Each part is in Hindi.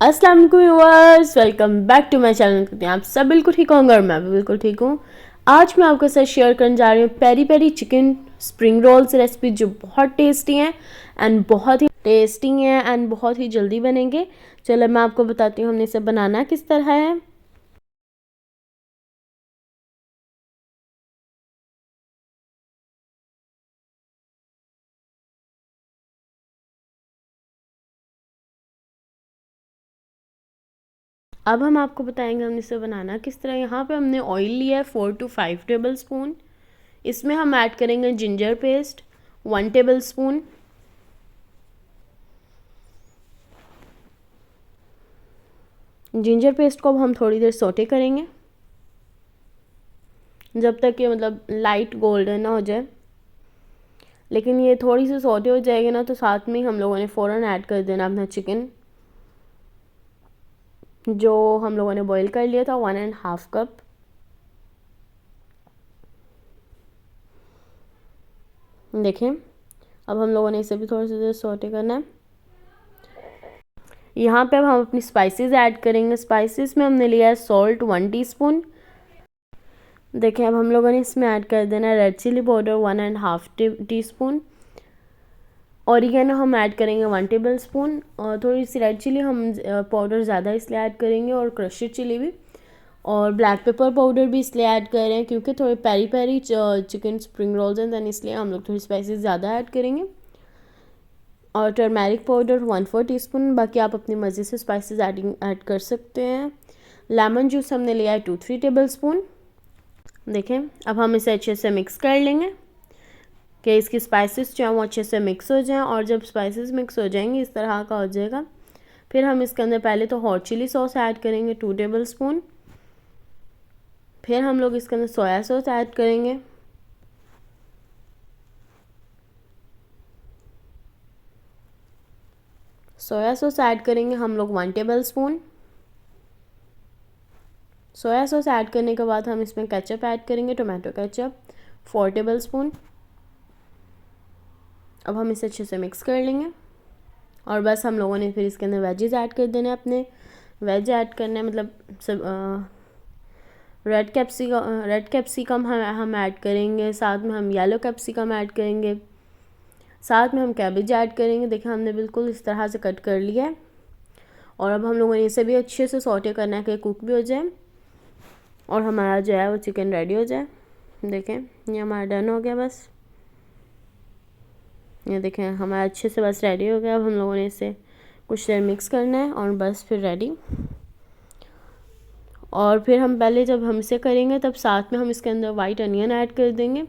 अस्सलाम वालेकुम viewers, welcome back to my channel. कहते हैं आप सब बिल्कुल ठीक होंगे और मैं भी बिल्कुल ठीक हूँ। आज मैं आपके साथ शेयर करने जा रही हूँ peri peri chicken spring rolls recipe, जो बहुत टेस्टी हैं एंड बहुत ही जल्दी बनेंगे। चलो मैं आपको बताती हूँ हमने इसे बनाना किस तरह है। अब हम आपको बताएंगे हमने इसे बनाना किस तरह। यहाँ पे हमने ऑयल लिया है 4 to 5 टेबल स्पून। इसमें हम ऐड करेंगे ginger paste 1 table spoon. Ginger paste को अब हम थोड़ी देर सोटे करेंगे जब तक ये लाइट गोल्डन ना हो जाए। लेकिन ये थोड़ी सी सोटे हो जाएगी ना तो साथ में हम लोगों ने फ़ौरन ऐड कर देना अपना चिकन, जो हम लोगों ने बॉईल कर लिया था 1.5 कप। देखें, अब हम लोगों ने इसे भी थोड़ी सी देर सोटे करना है। यहाँ पे अब हम अपनी स्पाइसेस ऐड करेंगे। स्पाइसेस में हमने लिया है सॉल्ट 1 टीस्पून। देखें, अब हम लोगों ने इसमें ऐड कर देना है red chilli powder 1.5 teaspoon. Oregano हम ऐड करेंगे 1 टेबल स्पून। और थोड़ी सी रेड चिली हम पाउडर ज़्यादा इसलिए ऐड करेंगे, और क्रशड चिली भी, और ब्लैक पेपर पाउडर भी इसलिए ऐड कर रहे हैं क्योंकि थोड़े peri peri chicken spring rolls हैं, दैन इसलिए हम लोग थोड़ी स्पाइसेस ज़्यादा ऐड करेंगे। और टर्मेरिक पाउडर 1/4 टीस्पून। बाकी आप अपनी मर्ज़ी से स्पाइसेस ऐड कर सकते हैं। लेमन जूस हमने लिया है 2-3 टेबल स्पून। देखें, अब हम इसे अच्छे से मिक्स कर लेंगे कि इसकी स्पाइसेस जो हैं वो अच्छे से मिक्स हो जाएं। और जब स्पाइसेस मिक्स हो जाएंगी इस तरह का हो जाएगा, फिर हम इसके अंदर पहले तो हॉट चिली सॉस ऐड करेंगे 2 टेबल स्पून। फिर हम लोग इसके अंदर सोया सॉस ऐड करेंगे। सोया सॉस ऐड करेंगे हम लोग 1 table spoon. Soya sauce add करने के बाद हम इसमें केचप ऐड करेंगे, टोमेटो केचप 4 टेबल स्पून। अब हम इसे अच्छे से मिक्स कर लेंगे और बस हम लोगों ने फिर इसके अंदर वेजेस ऐड कर देने। अपने वेज ऐड करना है, मतलब सब रेड कैप्सिकम हम ऐड करेंगे, साथ में हम येलो कैप्सिकम ऐड करेंगे, साथ में हम कैबेज ऐड करेंगे। देखिए, हमने बिल्कुल इस तरह से कट कर लिया है। और अब हम लोगों ने इसे भी अच्छे से सौटे करना है कि कुक भी हो जाए और हमारा जो है वो चिकन रेडी हो जाए। देखें, ये हमारा डन हो गया। बस ये देखें, हमारा अच्छे से बस रेडी हो गया। अब हम लोगों ने इसे कुछ देर मिक्स करना है और बस फिर रेडी। और फिर हम पहले जब हम इसे करेंगे तब साथ में हम इसके अंदर वाइट अनियन ऐड कर देंगे।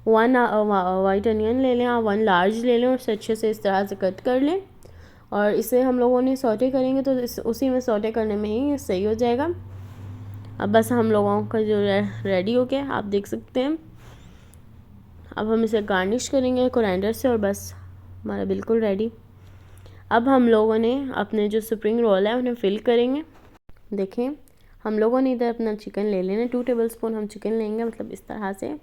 1 वाइट अनियन ले लें, 1 लार्ज ले लें और इसे अच्छे से इस तरह से कट कर लें। और इसे हम लोगों ने सौटे करेंगे तो उसी में सौटे करने में ही सही हो जाएगा। अब बस हम लोगों का जो रेडी हो गया, आप देख सकते हैं। अब हम इसे गार्निश करेंगे कोरिएंडर से और बस हमारा बिल्कुल रेडी। अब हम लोगों ने अपने जो स्प्रिंग रोल है उन्हें फिल करेंगे। देखें, हम लोगों ने इधर अपना चिकन ले लेना, 2 टेबल स्पून हम चिकन लेंगे, मतलब इस तरह से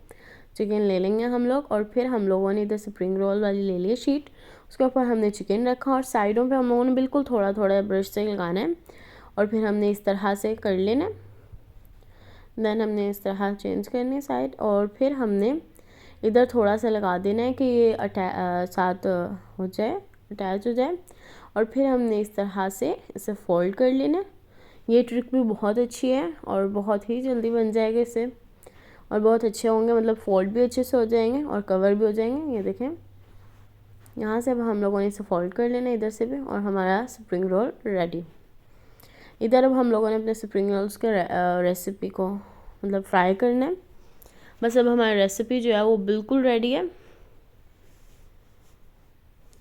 चिकन ले लेंगे हम लोग। और फिर हम लोगों ने इधर स्प्रिंग रोल वाली ले ली शीट, उसके ऊपर हमने चिकन रखा और साइडों पे हम लोगों ने बिल्कुल थोड़ा थोड़ा ब्रश से लगाना है और फिर हमने इस तरह से कर लेना। देन हमने इस तरह चेंज करनी है साइड, और फिर हमने इधर थोड़ा सा लगा देना है कि ये साथ हो जाए, अटैच हो जाए। और फिर हमने इस तरह से इसे फोल्ड कर लेना। ये ट्रिक भी बहुत अच्छी है और बहुत ही जल्दी बन जाएगा इससे, और बहुत अच्छे होंगे, मतलब फोल्ड भी अच्छे से हो जाएंगे और कवर भी हो जाएंगे। ये देखें, यहाँ से अब हम लोगों ने इसे फोल्ड कर लेना इधर से भी, और हमारा स्प्रिंग रोल रेडी। इधर अब हम लोगों ने अपने स्प्रिंग रोल्स के रेसिपी को मतलब फ्राई करना है। बस अब हमारी रेसिपी जो है वो बिल्कुल रेडी है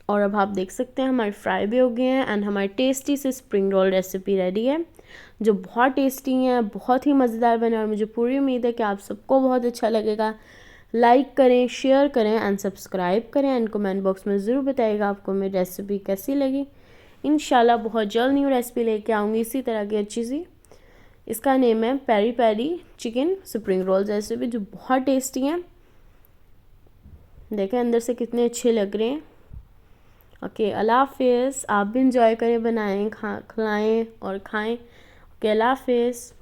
और अब आप देख सकते हैं हमारे फ्राई भी हो गए हैं एंड हमारी टेस्टी से स्प्रिंग रोल रेसिपी रेडी है, जो बहुत टेस्टी है, बहुत ही मज़ेदार बने। और मुझे पूरी उम्मीद है कि आप सबको बहुत अच्छा लगेगा। लाइक करें, शेयर करें एंड सब्सक्राइब करें एंड कमेंट बॉक्स में ज़रूर बताइएगा आपको मेरी रेसिपी कैसी लगी। इंशाल्लाह बहुत जल्द न्यू रेसिपी लेके आऊँगी इसी तरह की अच्छी सी। इसका नेम है peri peri chicken spring roll recipe, जो बहुत टेस्टी हैं। देखें अंदर से कितने अच्छे लग रहे हैं ओके, अल्लाह हाफिज़। आप भी इंजॉय करें, बनाएं, खिलाएं और खाएं। ओके, अल्लाह हाफिज़।